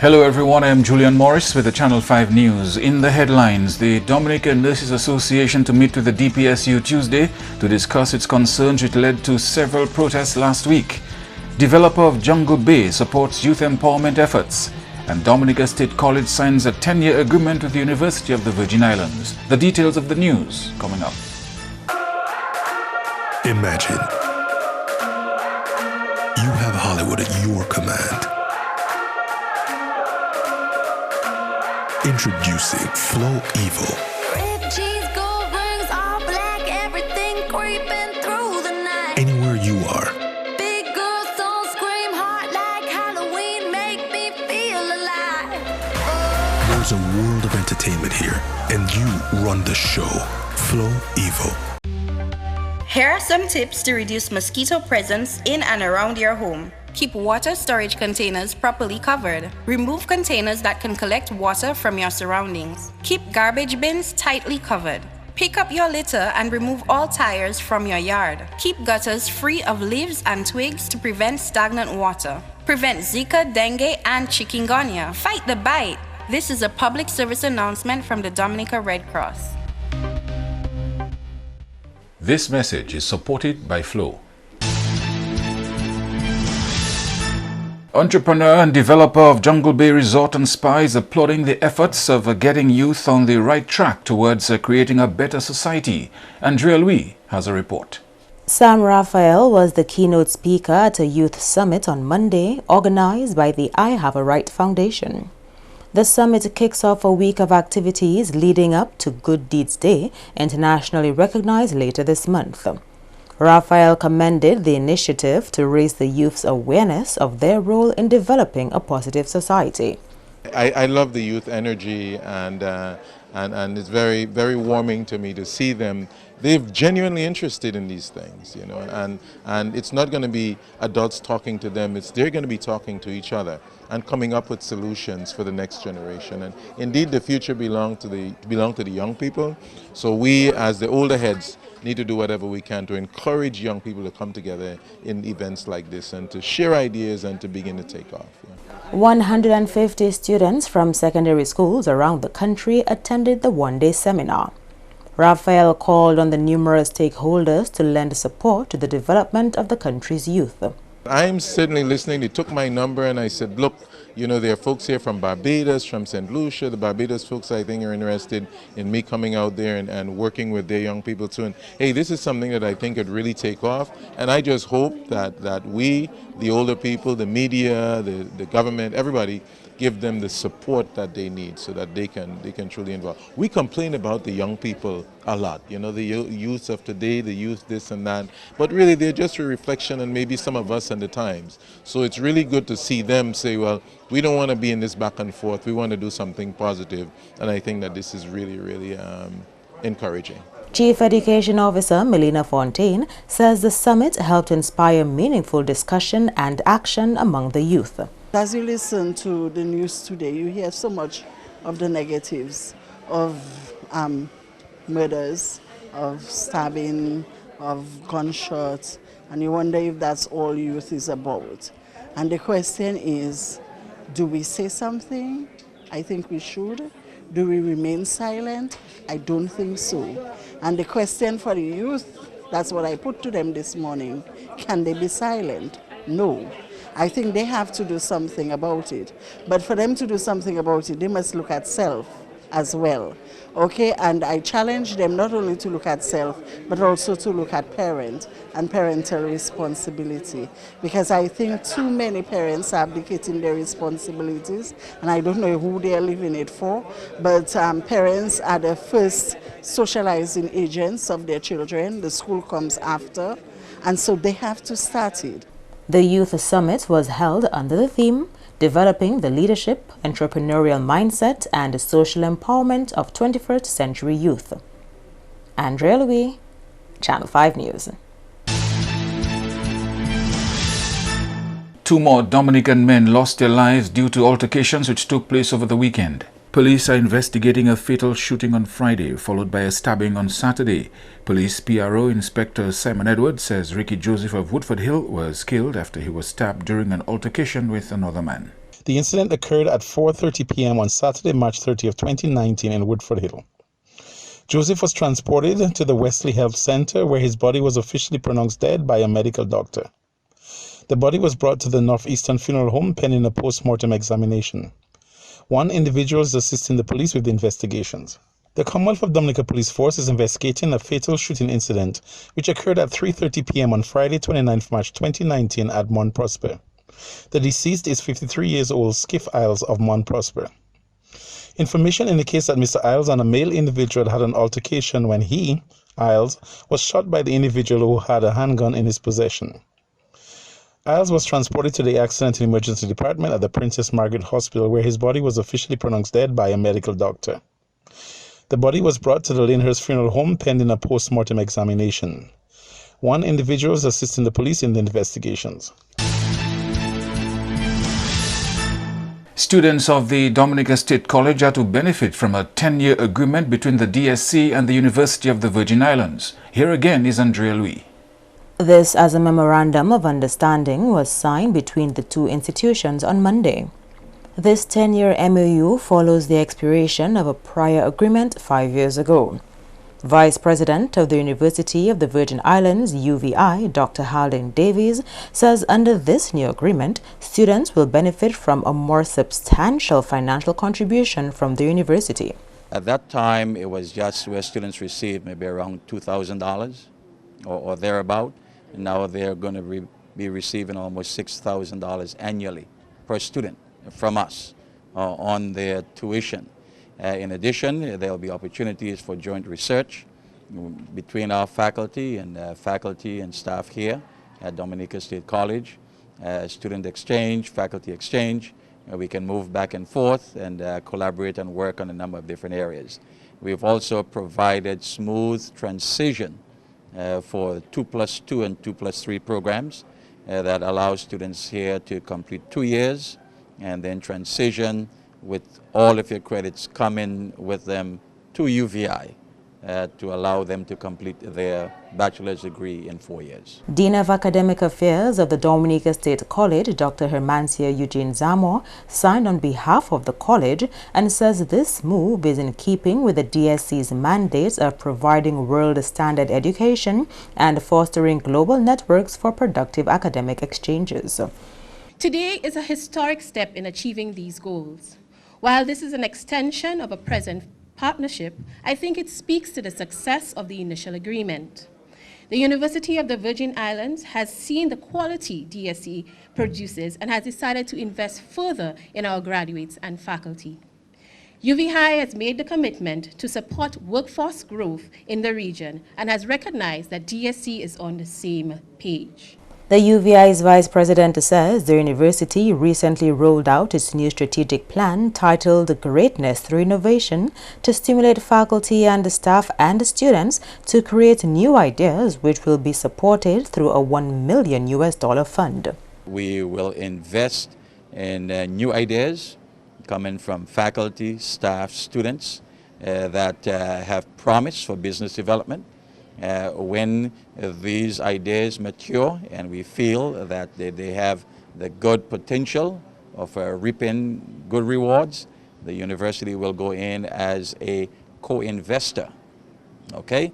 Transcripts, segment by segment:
Hello everyone, I am Julian Morris with the Channel 5 News. In the headlines, the Dominican Nurses Association to meet with the DPSU Tuesday to discuss its concerns which led to several protests last week. Developer of Jungle Bay supports youth empowerment efforts. And Dominica State College signs a 10-year agreement with the University of the Virgin Islands. The details of the news coming up. Imagine you have Hollywood at your command. Introducing Flow Evil. Red cheese, gold rings, all black, everything creeping through the night. Anywhere you are. Big girls don't scream hard like Halloween, make me feel alive. There's a world of entertainment here, and you run the show. Flow Evil. Here are some tips to reduce mosquito presence in and around your home. Keep water storage containers properly covered. Remove containers that can collect water from your surroundings. Keep garbage bins tightly covered. Pick up your litter and remove all tires from your yard. Keep gutters free of leaves and twigs to prevent stagnant water. Prevent Zika, dengue, and chikungunya. Fight the bite. This is a public service announcement from the Dominica Red Cross. This message is supported by Flow. Entrepreneur and developer of Jungle Bay Resort and Spa is applauding the efforts of getting youth on the right track towards creating a better society. Andrea Louis has a report. Sam Raphael was the keynote speaker at a youth summit on Monday, organized by the I Have a Right Foundation. The summit kicks off a week of activities leading up to Good Deeds Day, internationally recognized later this month. Raphael commended the initiative to raise the youth's awareness of their role in developing a positive society. I love the youth energy, and it's very, very warming to me to see them. They're genuinely interested in these things, you know, and it's not going to be adults talking to them, they're going to be talking to each other and coming up with solutions for the next generation. And indeed, the future belongs to the young people. So we, as the older heads, need to do whatever we can to encourage young people to come together in events like this and to share ideas and to begin to take off. Yeah. 150 students from secondary schools around the country attended the one-day seminar. Raphael called on the numerous stakeholders to lend support to the development of the country's youth. I'm certainly listening. They took my number and I said, look, you know, there are folks here from Barbados, from St. Lucia. The Barbados folks, I think, are interested in me coming out there and working with their young people too. And hey, this is something that I think could really take off. And I just hope that we, the older people, the media, the government, everybody, give them the support that they need so that they can truly involve. We complain about the young people a lot, you know, the youth of today, the youth this and that, but really they're just a reflection and maybe some of us and the times. So it's really good to see them say, well, we don't want to be in this back and forth, we want to do something positive, and I think that this is really, really encouraging. Chief Education Officer Melina Fontaine says the summit helped inspire meaningful discussion and action among the youth. As you listen to the news today, you hear so much of the negatives of murders, of stabbing, of gunshots, and you wonder if that's all youth is about. And the question is, do we say something? I think we should. Do we remain silent? I don't think so. And the question for the youth, that's what I put to them this morning, can they be silent? No. I think they have to do something about it. But for them to do something about it, they must look at self as well. Okay, and I challenge them not only to look at self, but also to look at parent and parental responsibility. Because I think too many parents are abdicating their responsibilities, and I don't know who they are leaving it for, but parents are the first socializing agents of their children. The school comes after, and so they have to start it. The Youth Summit was held under the theme, Developing the Leadership, Entrepreneurial Mindset and Social Empowerment of 21st Century Youth. Andrea Louis, Channel 5 News. 2 more Dominican men lost their lives due to altercations which took place over the weekend. Police are investigating a fatal shooting on Friday, followed by a stabbing on Saturday. Police PRO Inspector Simon Edwards says Ricky Joseph of Woodford Hill was killed after he was stabbed during an altercation with another man. The incident occurred at 4:30 p.m. on Saturday, March 30th, 2019 in Woodford Hill. Joseph was transported to the Wesley Health Center where his body was officially pronounced dead by a medical doctor. The body was brought to the Northeastern Funeral Home pending a post-mortem examination. One individual is assisting the police with the investigations. The Commonwealth of Dominica Police Force is investigating a fatal shooting incident which occurred at 3:30 p.m. on Friday, 29th March 2019 at Mount Prosper. The deceased is 53 years old Skiff Isles of Mount Prosper. Information indicates that Mr. Isles and a male individual had an altercation when he, Isles, was shot by the individual who had a handgun in his possession. Isles was transported to the Accident and Emergency Department at the Princess Margaret Hospital where his body was officially pronounced dead by a medical doctor. The body was brought to the Lyndhurst Funeral Home pending a post-mortem examination. One individual is assisting the police in the investigations. Students of the Dominica State College are to benefit from a 10-year agreement between the DSC and the University of the Virgin Islands. Here again is Andrea Louis. This as a memorandum of understanding was signed between the two institutions on Monday. This 10-year MOU follows the expiration of a prior agreement 5 years ago. Vice President of the University of the Virgin Islands, UVI, Dr. Haldane Davies, says under this new agreement, students will benefit from a more substantial financial contribution from the university. At that time, it was just where students received maybe around $2,000 or thereabout. And now they're going to be receiving almost $6,000 annually per student from us on their tuition. In addition, there will be opportunities for joint research between our faculty and staff here at Dominica State College, student exchange, faculty exchange. We can move back and forth and collaborate and work on a number of different areas. We've also provided smooth transition for 2+2 and 2+3 programs that allow students here to complete 2 years and then transition with all of your credits coming with them to UVI to allow them to complete their bachelor's degree in 4 years. Dean of Academic Affairs of the Dominica State College, Dr. Hermansia Eugene Zamor, signed on behalf of the college and says this move is in keeping with the DSC's mandates of providing world-standard education and fostering global networks for productive academic exchanges. Today is a historic step in achieving these goals. While this is an extension of a present partnership, I think it speaks to the success of the initial agreement. The University of the Virgin Islands has seen the quality DSC produces and has decided to invest further in our graduates and faculty. UVI has made the commitment to support workforce growth in the region and has recognized that DSC is on the same page. The UVI's vice president says the university recently rolled out its new strategic plan titled Greatness Through Innovation to stimulate faculty and staff and students to create new ideas which will be supported through a $1 million fund. We will invest in new ideas coming from faculty, staff, students that have promise for business development. When these ideas mature and we feel that they have the good potential of reaping good rewards, the university will go in as a co-investor, okay?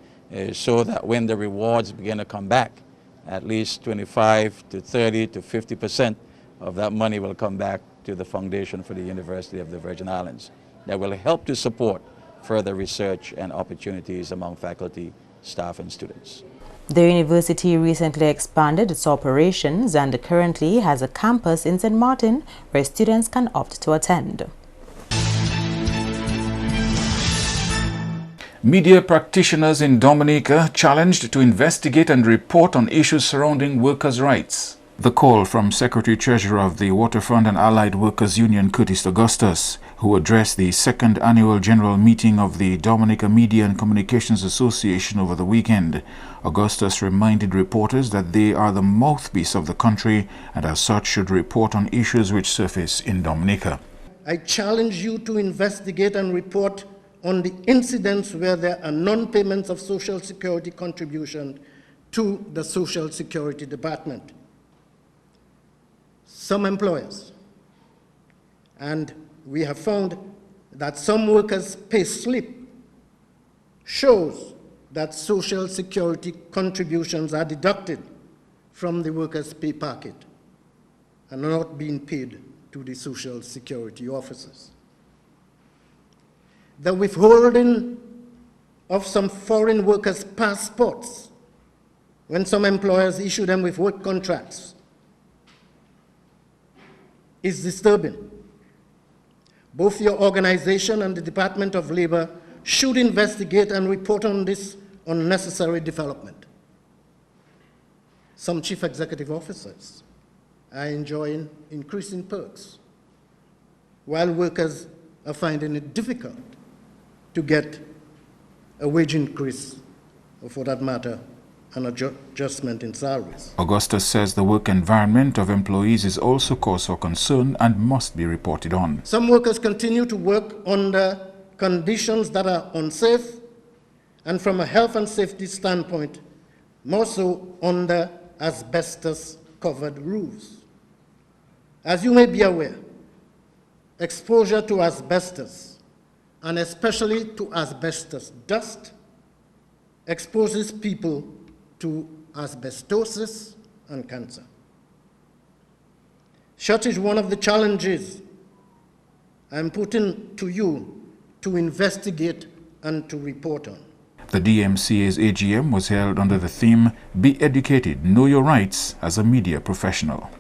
So that when the rewards begin to come back, at least 25 to 30 to 50% of that money will come back to the Foundation for the University of the Virgin Islands. That will help to support further research and opportunities among faculty, staff and students. The university recently expanded its operations and currently has a campus in St. Martin where students can opt to attend. Media practitioners in Dominica challenged to investigate and report on issues surrounding workers' rights. The call from Secretary-Treasurer of the Waterfront and Allied Workers Union, Curtis Augustus, who addressed the second annual general meeting of the Dominica Media and Communications Association over the weekend. Augustus reminded reporters that they are the mouthpiece of the country and as such should report on issues which surface in Dominica. I challenge you to investigate and report on the incidents where there are non-payments of Social Security contribution to the Social Security Department. Some employers And we have found that some workers' pay slip shows that Social Security contributions are deducted from the workers' pay packet and are not being paid to the Social Security officers. The withholding of some foreign workers' passports when some employers issue them with work contracts is disturbing. Both your organization and the Department of Labor should investigate and report on this unnecessary development. Some chief executive officers are enjoying increasing perks, while workers are finding it difficult to get a wage increase, or for that matter, an adjustment in salaries. Augustus says the work environment of employees is also cause for concern and must be reported on. Some workers continue to work under conditions that are unsafe, and from a health and safety standpoint, more so under asbestos-covered roofs. As you may be aware, exposure to asbestos, and especially to asbestos dust, exposes people to asbestosis and cancer. Such is one of the challenges I'm putting to you to investigate and to report on. The DMCA's AGM was held under the theme, Be Educated, Know Your Rights as a Media Professional.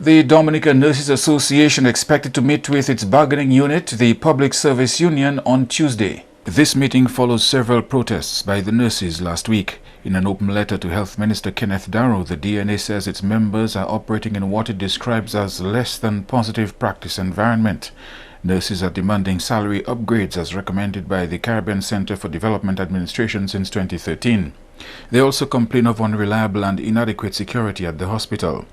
The Dominican Nurses Association expected to meet with its bargaining unit, the Public Service Union, on Tuesday. This meeting follows several protests by the nurses last week. In an open letter to Health Minister Kenneth Darrow, the DNA says its members are operating in what it describes as less than positive practice environment. Nurses are demanding salary upgrades as recommended by the Caribbean Center for Development Administration since 2013. They also complain of unreliable and inadequate security at the hospital.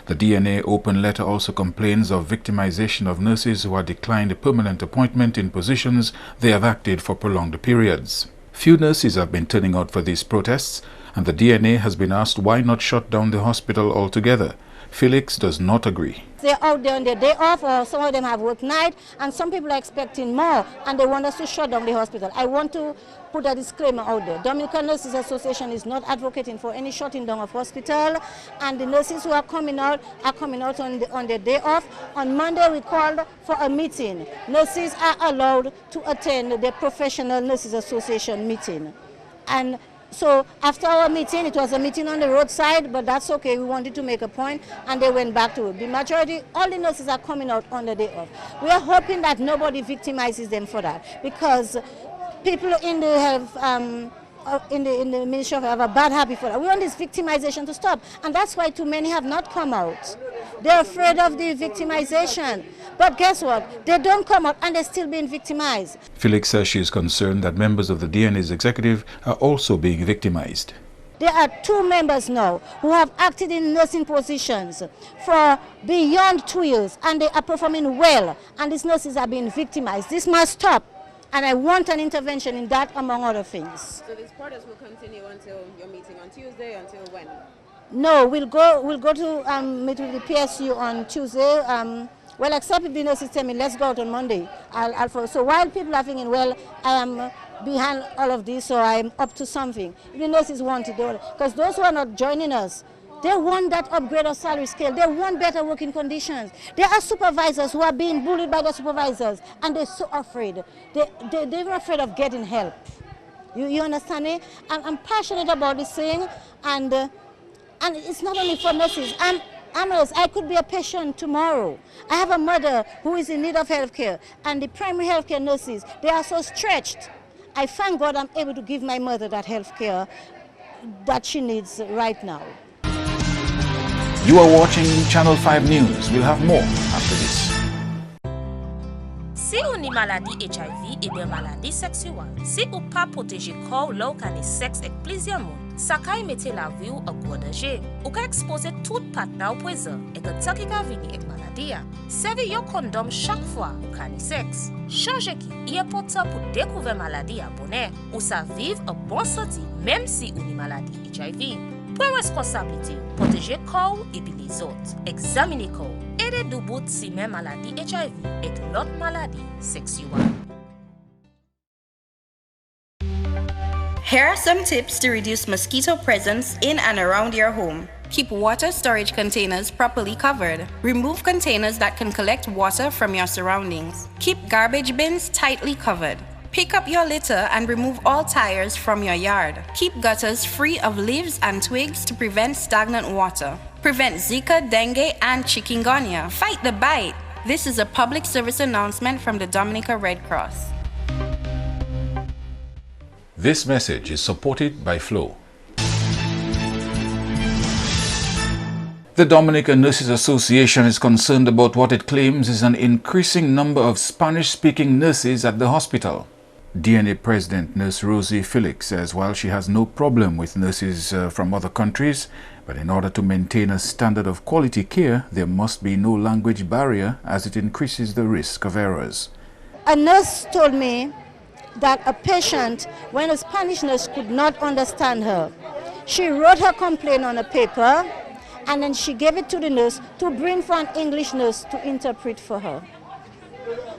The DNA open letter also complains of victimization of nurses who are declined a permanent appointment in positions they have acted for prolonged periods. Few nurses have been turning out for these protests, and the DNA has been asked why not shut down the hospital altogether. Felix does not agree. They're out there on their day off, or some of them have worked night, and some people are expecting more, and they want us to shut down the hospital. I want to put a disclaimer out there. Dominican Nurses Association is not advocating for any shutting down of hospital, and the nurses who are coming out on their day off. On Monday we called for a meeting. Nurses are allowed to attend the Professional Nurses Association meeting. And so after our meeting, it was a meeting on the roadside, but that's okay. We wanted to make a point, and they went back to it. The majority, all the nurses are coming out on the day off. We are hoping that nobody victimizes them for that, because people in the health, in the Ministry of Health have a bad habit for that. We want this victimization to stop, and that's why too many have not come out. They're afraid of the victimization. But guess what? They don't come out and they're still being victimized. Felix says she is concerned that members of the DNA's executive are also being victimized. There are 2 members now who have acted in nursing positions for beyond 2 years, and they are performing well, and these nurses are being victimized. This must stop, and I want an intervention in that, among other things. So these protests will continue until your meeting on Tuesday, until when? No, we'll go to meet with the PSU on Tuesday. Well, except if the nurses tell me, let's go out on Monday. So while people are thinking, well, I am behind all of this, so I'm up to something. If the nurses want it, because those who are not joining us, they want that upgrade of salary scale. They want better working conditions. There are supervisors who are being bullied by the supervisors, and they're so afraid. They're afraid of getting help. You understand me? I'm passionate about this thing, and it's not only for nurses. I could be a patient tomorrow. I have a mother who is in need of health care, and the primary health care nurses, they are so stretched. I thank God I'm able to give my mother that health care that she needs right now. You are watching Channel 5 News. We'll have more after this. Si ou ni maladie HIV et bien maladie sexuelle, si ou pas protéger corps lors qu'un sexe avec plusieurs monde, ça kay mette la vie ou en gros danger. Ou ka exposer tout partenaire au poison et que ça qui ka venir avec maladie. Servez yon condom chaque fois ou ka ni sexe. Changer qui est important pour découvrir maladie à bonheur ou ça vivre en bonne santé même si ou ni maladie HIV. Pren responsabilité, protéger corps et puis les autres. Examiner corps, aider de bout si même maladie HIV et l'autre maladie sexuelle. Here are some tips to reduce mosquito presence in and around your home. Keep water storage containers properly covered. Remove containers that can collect water from your surroundings. Keep garbage bins tightly covered. Pick up your litter and remove all tires from your yard. Keep gutters free of leaves and twigs to prevent stagnant water. Prevent Zika, dengue, and chikungunya. Fight the bite. This is a public service announcement from the Dominica Red Cross. This message is supported by Flow. The Dominica Nurses Association is concerned about what it claims is an increasing number of Spanish-speaking nurses at the hospital. DNA President Nurse Rosie Felix says while she has no problem with nurses from other countries, but in order to maintain a standard of quality care, there must be no language barrier as it increases the risk of errors. A nurse told me that a patient, when a Spanish nurse could not understand her, she wrote her complaint on a paper and then she gave it to the nurse to bring for an English nurse to interpret for her.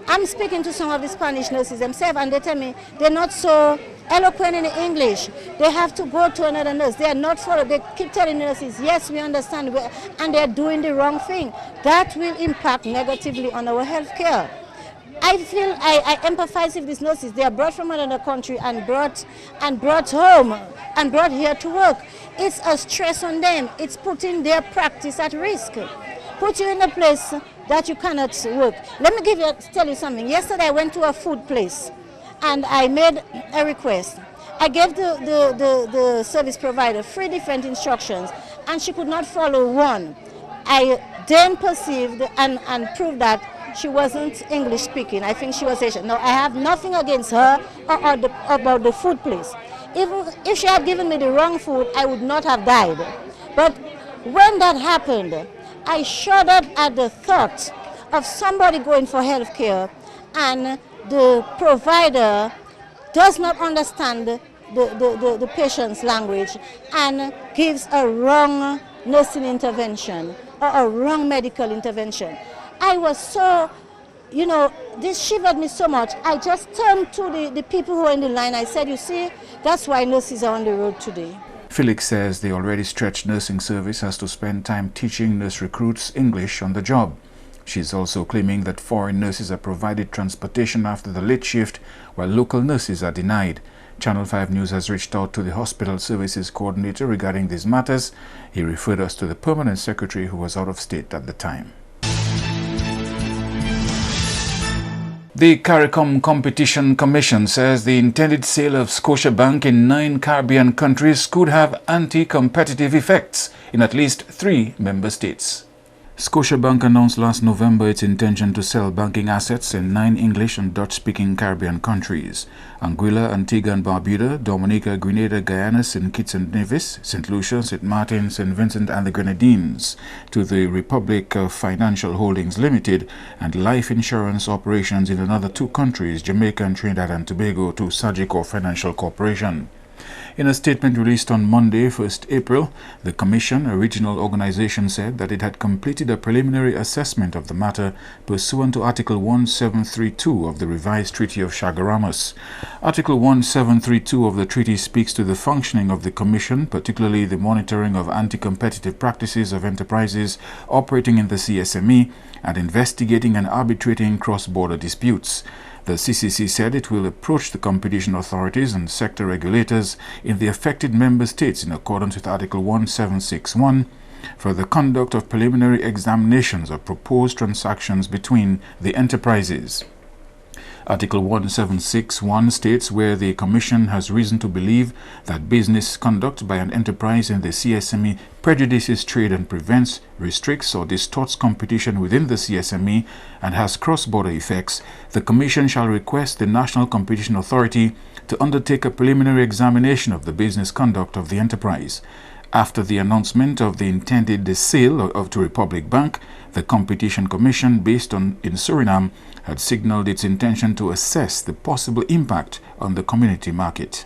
I'm speaking to some of the Spanish nurses themselves and they tell me they're not so eloquent in English. They have to go to another nurse. They are not followed. They keep telling nurses, yes, we understand, and they're doing the wrong thing. That will impact negatively on our health care. I feel I empathize with these nurses. They are brought from another country and brought home and brought here to work. It's a stress on them. It's putting their practice at risk. Put you in a place that you cannot work. Let me tell you something. Yesterday I went to a food place and I made a request. I gave the service provider 3 different instructions and she could not follow one. I then perceived and proved that she wasn't English speaking. I think she was Asian. Now, I have nothing against her or about the food place. Even if she had given me the wrong food, I would not have died. But when that happened, I shuddered at the thought of somebody going for health care and the provider does not understand the patient's language and gives a wrong nursing intervention or a wrong medical intervention. I was so, this shivered me so much. I just turned to the people who were in the line. I said, you see, that's why nurses are on the road today. Felix says the already stretched nursing service has to spend time teaching nurse recruits English on the job. She's also claiming that foreign nurses are provided transportation after the late shift, while local nurses are denied. Channel 5 News has reached out to the Hospital Services Coordinator regarding these matters. He referred us to the Permanent Secretary who was out of state at the time. The CARICOM Competition Commission says the intended sale of Scotiabank in 9 Caribbean countries could have anti-competitive effects in at least 3 member states. Scotiabank announced last November its intention to sell banking assets in 9 English and Dutch-speaking Caribbean countries: Anguilla, Antigua and Barbuda, Dominica, Grenada, Guyana, St. Kitts and Nevis, St. Lucia, St. Martin, St. Vincent and the Grenadines, to the Republic of Financial Holdings Limited, and life insurance operations in another 2 countries, Jamaica and Trinidad and Tobago, to Sagicor Financial Corporation. In a statement released on Monday, 1st April, the Commission, a regional organization, said that it had completed a preliminary assessment of the matter pursuant to Article 1732 of the revised Treaty of Chaguaramas. Article 1732 of the treaty speaks to the functioning of the Commission, particularly the monitoring of anti-competitive practices of enterprises operating in the CSME and investigating and arbitrating cross-border disputes. The CCC said it will approach the competition authorities and sector regulators in the affected member states in accordance with Article 1761 for the conduct of preliminary examinations of proposed transactions between the enterprises. Article 1761 states where the Commission has reason to believe that business conduct by an enterprise in the CSME prejudices trade and prevents, restricts or distorts competition within the CSME and has cross-border effects, the Commission shall request the National Competition Authority to undertake a preliminary examination of the business conduct of the enterprise. After the announcement of the intended sale to Republic Bank, the Competition Commission, based in Suriname, had signaled its intention to assess the possible impact on the community market.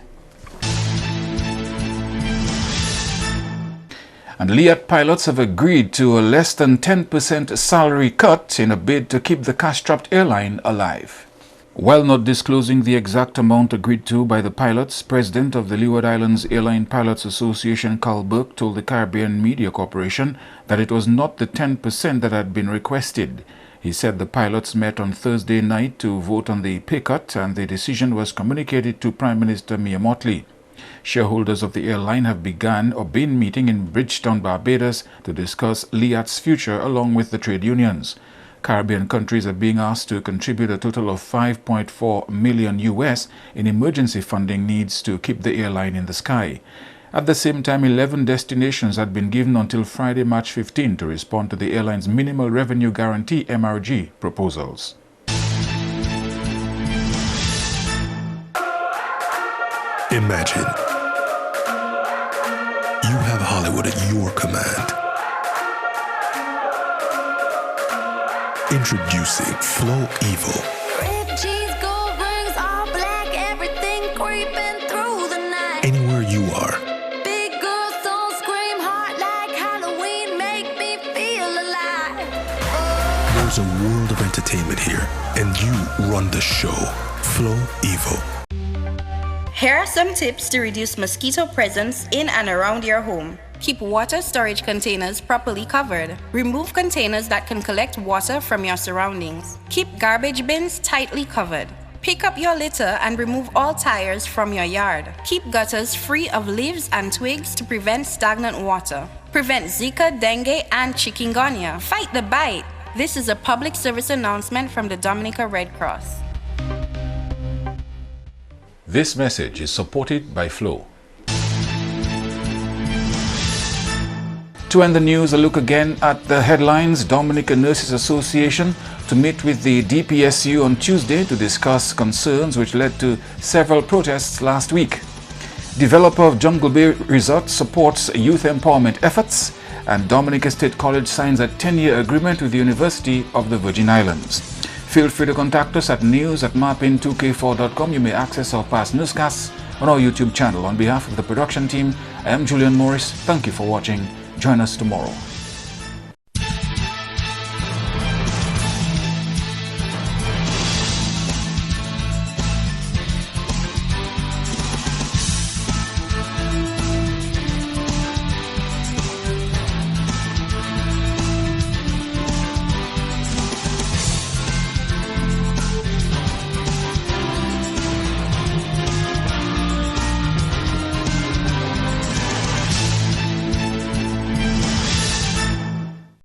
And LIAT pilots have agreed to a less than 10% salary cut in a bid to keep the cash-strapped airline alive. While not disclosing the exact amount agreed to by the pilots, President of the Leeward Islands Airline Pilots Association Carl Burke told the Caribbean Media Corporation that it was not the 10% that had been requested. He said the pilots met on Thursday night to vote on the pay cut, and the decision was communicated to Prime Minister Mia Mottley. Shareholders of the airline have been meeting in Bridgetown, Barbados to discuss LIAT's future along with the trade unions. Caribbean countries are being asked to contribute a total of $5.4 million in emergency funding needs to keep the airline in the sky. At the same time, 11 destinations had been given until Friday, March 15 to respond to the airline's Minimal Revenue Guarantee MRG proposals. Imagine you have Hollywood at your command. Introducing Flow Evo. Red cheese, gold rings, all black, everything creeping through the night. Anywhere you are, Big girls don't scream hard like Halloween, make me feel alive. there's a world of entertainment here, and you run the show. Flow Evo. Here are some tips to reduce mosquito presence in and around your home. Keep water storage containers properly covered. Remove containers that can collect water from your surroundings. Keep garbage bins tightly covered. Pick up your litter and remove all tires from your yard. Keep gutters free of leaves and twigs to prevent stagnant water. Prevent Zika, dengue, and chikungunya. Fight the bite. This is a public service announcement from the Dominica Red Cross. This message is supported by Flow. To end the news, a look again at the headlines. Dominica Nurses Association to meet with the DPSU on Tuesday to discuss concerns which led to several protests last week. Developer of Jungle Bay Resort supports youth empowerment efforts, and Dominica State College signs a 10-year agreement with the University of the Virgin Islands. Feel free to contact us at news@mapin2k4.com. You may access our past newscasts on our YouTube channel. On behalf of the production team, I am Julian Morris. Thank you for watching. Join us tomorrow.